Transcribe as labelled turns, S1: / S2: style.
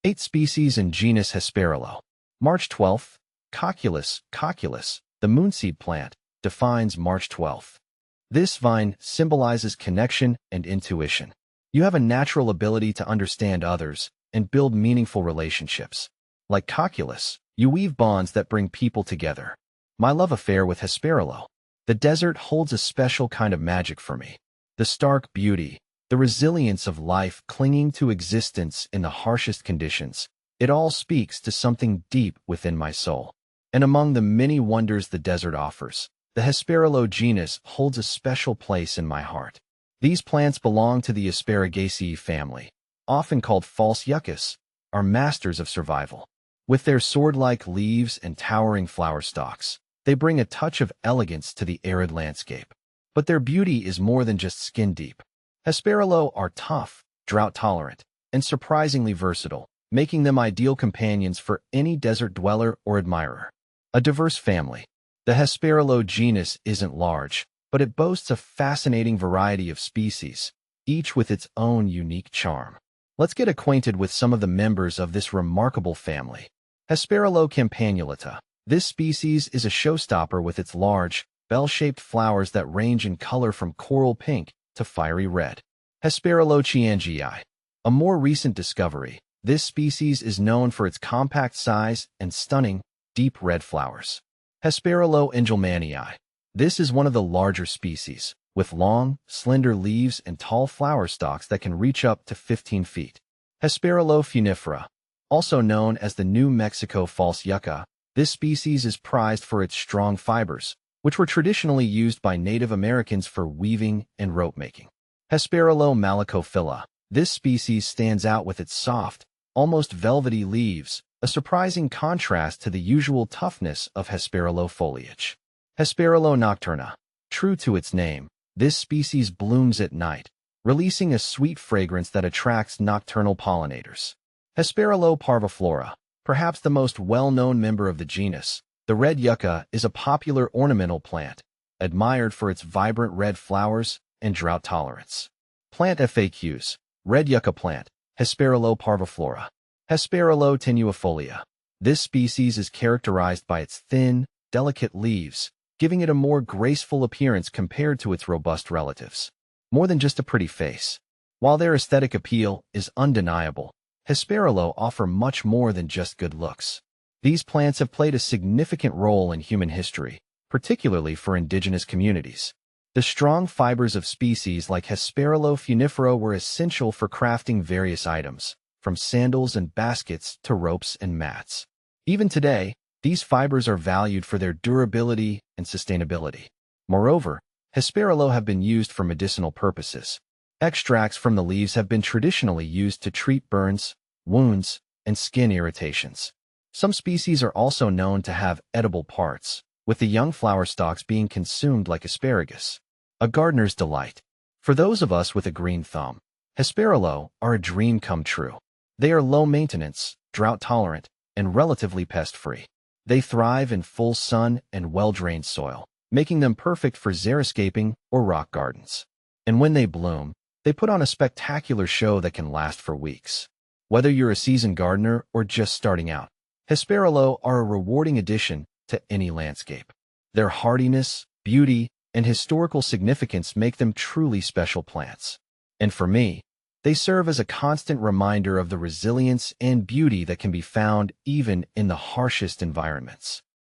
S1: 8 species in genus Hesperaloe. March 12th, Cocculus, the moonseed plant, defines March 12th. This vine symbolizes connection and intuition. You have a natural ability to understand others and build meaningful relationships. Like Cocculus, you weave bonds that bring people together. My love affair with Hesperaloe. The desert holds a special kind of magic for me. The stark beauty, the resilience of life clinging to existence in the harshest conditions, it all speaks to something deep within my soul. And among the many wonders the desert offers, the Hesperaloe genus holds a special place in my heart. These plants belong to the Asparagaceae family, often called false yuccas, are masters of survival. With their sword-like leaves and towering flower stalks, they bring a touch of elegance to the arid landscape. But their beauty is more than just skin-deep. Hesperaloe are tough, drought-tolerant, and surprisingly versatile, making them ideal companions for any desert dweller or admirer. A diverse family. The Hesperaloe genus isn't large, but it boasts a fascinating variety of species, each with its own unique charm. Let's get acquainted with some of the members of this remarkable family. Hesperaloe campanulata. This species is a showstopper with its large, bell-shaped flowers that range in color from coral pink to fiery red. Hesperaloe chiangii. A more recent discovery, this species is known for its compact size and stunning, deep red flowers. Hesperaloe engelmannii. This is one of the larger species, with long, slender leaves and tall flower stalks that can reach up to 15 feet. Hesperaloe funifera. Also known as the New Mexico false yucca, this species is prized for its strong fibers, which were traditionally used by Native Americans for weaving and rope making. Hesperaloe malacophylla. This species stands out with its soft, almost velvety leaves, a surprising contrast to the usual toughness of Hesperaloe foliage. Hesperaloe nocturna. True to its name, this species blooms at night, releasing a sweet fragrance that attracts nocturnal pollinators. Hesperaloe parviflora. Perhaps the most well-known member of the genus, the red yucca is a popular ornamental plant, admired for its vibrant red flowers and drought tolerance. Plant FAQs. Red yucca plant, Hesperaloe parviflora. Hesperaloe tenuifolia. This species is characterized by its thin, delicate leaves, giving it a more graceful appearance compared to its robust relatives. More than just a pretty face. While their aesthetic appeal is undeniable, Hesperaloe offer much more than just good looks. These plants have played a significant role in human history, particularly for indigenous communities. The strong fibers of species like Hesperaloe funifera were essential for crafting various items, from sandals and baskets to ropes and mats. Even today, these fibers are valued for their durability and sustainability. Moreover, Hesperaloe have been used for medicinal purposes. Extracts from the leaves have been traditionally used to treat burns, wounds, and skin irritations. Some species are also known to have edible parts, with the young flower stalks being consumed like asparagus. A gardener's delight. For those of us with a green thumb, Hesperaloe are a dream come true. They are low maintenance, drought-tolerant, and relatively pest-free. They thrive in full sun and well-drained soil, making them perfect for xeriscaping or rock gardens. And when they bloom, they put on a spectacular show that can last for weeks. Whether you're a seasoned gardener or just starting out, Hesperaloe are a rewarding addition to any landscape. Their hardiness, beauty, and historical significance make them truly special plants. And for me, they serve as a constant reminder of the resilience and beauty that can be found even in the harshest environments.